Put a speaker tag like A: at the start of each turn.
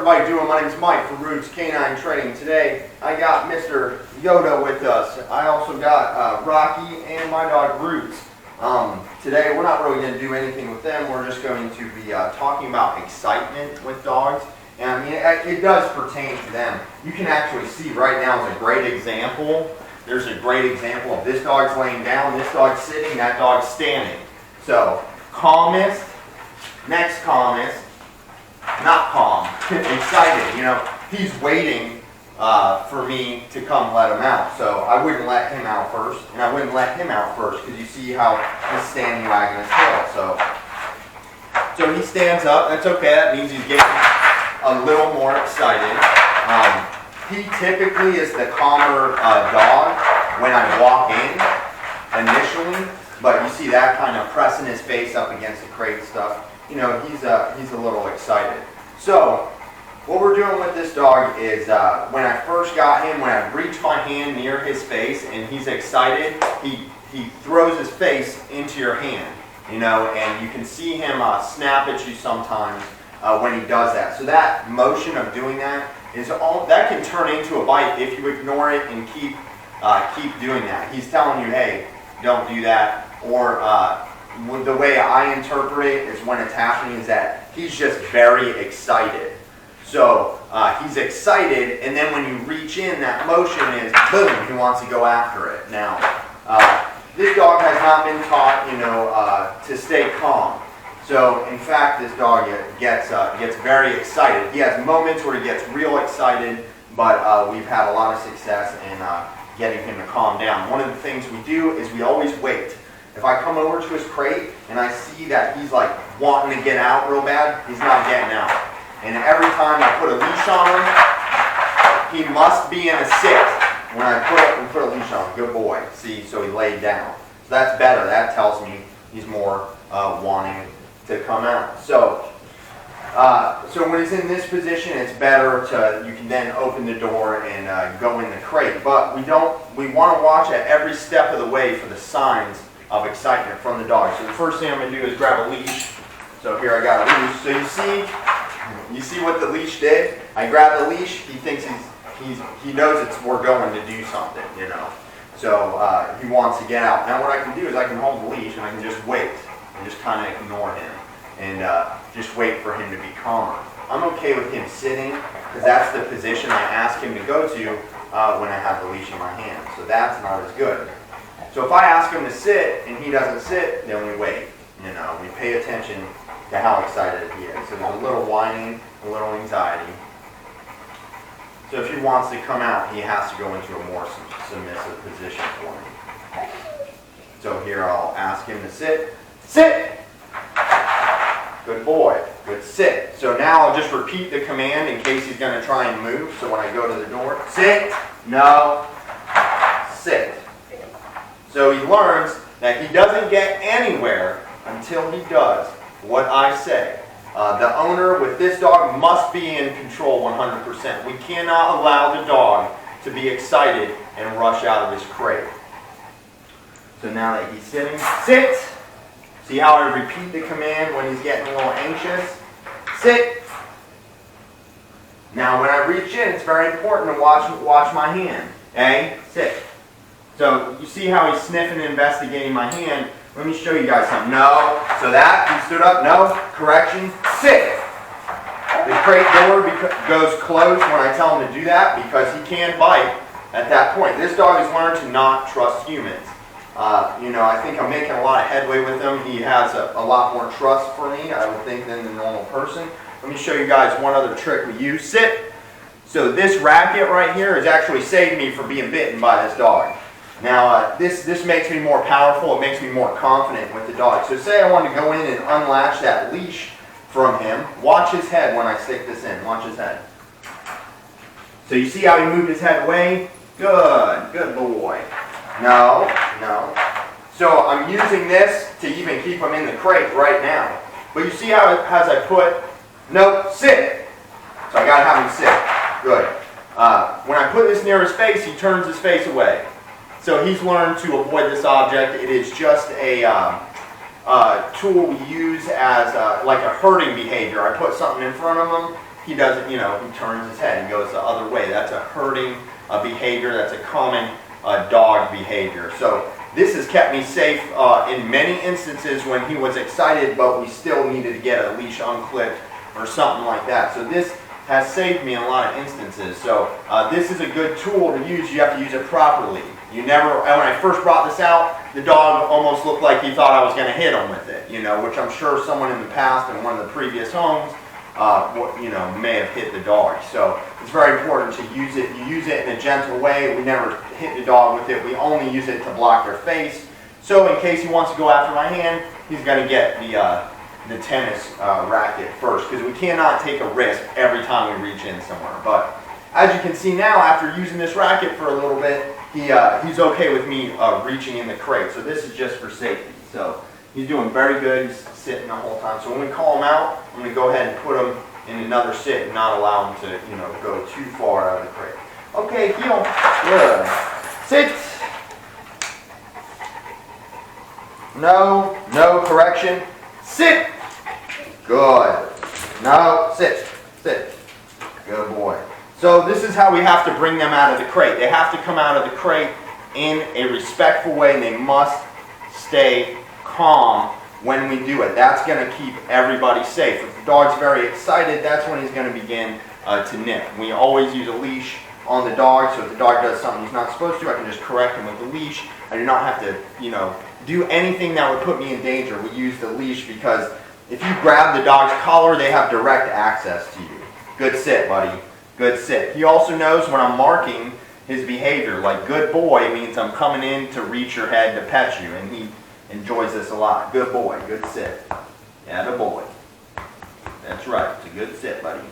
A: everybody doing? My name is Mike from Roots Canine Training. Today I got Mr. Yoda with us. I also got Rocky and my dog Roots. Today we're not really going to do anything with them. We're just going to be talking about excitement with dogs. And I mean, it does pertain to them. You can actually see right now is a great example. There's a great example of this dog's laying down, this dog's sitting, that dog's standing. So calmest, next calmest, not calm, excited. You know, he's waiting for me to come let him out. So I wouldn't let him out first, and I wouldn't let him out first because you see how he's standing wagging his tail. So he stands up. That's okay. That means he's getting a little more excited. He typically is the calmer dog when I walk in initially, but you see that kind of pressing his face up against the crate stuff. You know, he's a little excited. So what we're doing with this dog is when I first got him, when I reach my hand near his face and he's excited, he throws his face into your hand, you know, and you can see him snap at you sometimes when he does that. So that motion of doing that is all that can turn into a bite if you ignore it and keep doing that. He's telling you, hey, don't do that. Or the way I interpret it is when it's happening is that he's just very excited. So he's excited, and then when you reach in, that motion is boom, he wants to go after it. Now, this dog has not been taught, you know, to stay calm. So in fact, this dog gets very excited. He has moments where he gets real excited, but we've had a lot of success in getting him to calm down. One of the things we do is we always wait. If I come over to his crate and I see that he's like wanting to get out real bad, he's not getting out. And every time I put a leash on him, he must be in a sit. When I put a leash on him, good boy. See, so he laid down. So that's better. That tells me he's more wanting to come out. So when he's in this position, it's better you can then open the door and go in the crate. But we want to watch at every step of the way for the signs of excitement from the dog. So the first thing I'm going to do is grab a leash. So here I got a leash. So you see what the leash did? I grabbed the leash. He thinks he knows we're going to do something, you know. So he wants to get out. Now what I can do is I can hold the leash and I can just wait and just kind of ignore him and just wait for him to be calmer. I'm okay with him sitting because that's the position I ask him to go to when I have the leash in my hand. So that's not as good. So if I ask him to sit and he doesn't sit, then we wait. You know, we pay attention to how excited he is. So there's a little whining, a little anxiety. So if he wants to come out, he has to go into a more submissive position for me. So here I'll ask him to sit. Sit! Good boy. Good sit. So now I'll just repeat the command in case he's going to try and move. So when I go to the door, sit, no, sit. So he learns that he doesn't get anywhere until he does what I say. The owner with this dog must be in control 100%. We cannot allow the dog to be excited and rush out of his crate. So now that he's sitting, sit. See how I repeat the command when he's getting a little anxious? Sit. Now when I reach in, it's very important to watch my hand. Okay? Sit. So you see how he's sniffing and investigating my hand. Let me show you guys something. No. So that, he stood up. No. Correction. Sit. The crate door goes closed when I tell him to do that because he can bite at that point. This dog has learned to not trust humans. You know, I think I'm making a lot of headway with him. He has a lot more trust for me, I would think, than the normal person. Let me show you guys one other trick we use. Sit. So this racket right here has actually saved me from being bitten by this dog. Now, this makes me more powerful. It makes me more confident with the dog. So say I want to go in and unlatch that leash from him. Watch his head when I stick this in. Watch his head. So you see how he moved his head away? Good. Good boy. No. So I'm using this to even keep him in the crate right now. But you see how as I put, no, sit. So I got to have him sit. Good. When I put this near his face, he turns his face away. So he's learned to avoid this object. It is just a tool we use as like a herding behavior. I put something in front of him, he doesn't, he turns his head and goes the other way. That's a herding behavior. That's a common dog behavior. So this has kept me safe in many instances when he was excited, but we still needed to get a leash unclipped or something like that. So this has saved me in a lot of instances. So this is a good tool to use. You have to use it properly. You never, when I first brought this out, the dog almost looked like he thought I was going to hit him with it, which I'm sure someone in the past in one of the previous homes, may have hit the dog. So it's very important to use it. You use it in a gentle way. We never hit the dog with it. We only use it to block their face. So in case he wants to go after my hand, he's going to get the tennis racket first, because we cannot take a risk every time we reach in somewhere. But as you can see now, after using this racket for a little bit, he's okay with me reaching in the crate. So this is just for safety. So he's doing very good. He's sitting the whole time. So when we call him out, I'm going to go ahead and put him in another sit and not allow him to, go too far out of the crate. Okay, heel. Good. Sit. No correction. Sit. Good. No, sit. Sit. Good boy. So this is how we have to bring them out of the crate. They have to come out of the crate in a respectful way, and they must stay calm when we do it. That's going to keep everybody safe. If the dog's very excited, that's when he's going to begin to nip. We always use a leash on the dog, so if the dog does something he's not supposed to, I can just correct him with the leash. I do not have to, do anything that would put me in danger. We use the leash because if you grab the dog's collar, they have direct access to you. Good sit, buddy. Good sit. He also knows when I'm marking his behavior, like good boy means I'm coming in to reach your head to pet you, and he enjoys this a lot. Good boy, good sit. Yeah, the boy. That's right. It's a good sit, buddy.